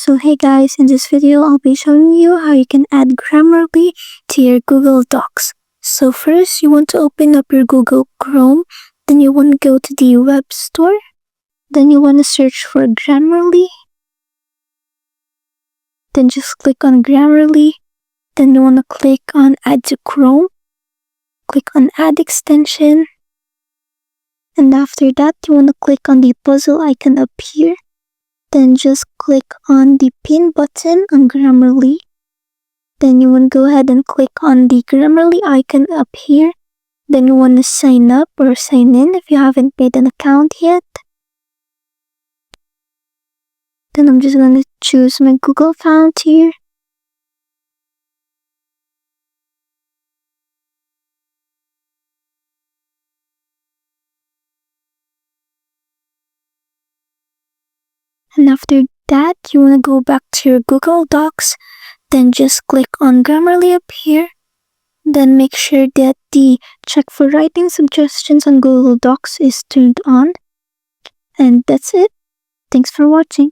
So hey guys, in this video I'll be showing you how you can add Grammarly to your Google Docs. So first you want to open up your Google Chrome, then you want to go to the web store, then you want to search for Grammarly, then just click on Grammarly, then you want to click on Add to Chrome, click on Add Extension, and after that you want to click on the puzzle icon up here. Then just click on the pin button on Grammarly. Then you want to go ahead and click on the Grammarly icon up here. Then you want to sign up or sign in if you haven't made an account yet. Then I'm just going to choose my Google account here. And after that, you want to go back to your Google Docs, then just click on Grammarly up here. Then make sure that the check for writing suggestions on Google Docs is turned on. And that's it. Thanks for watching.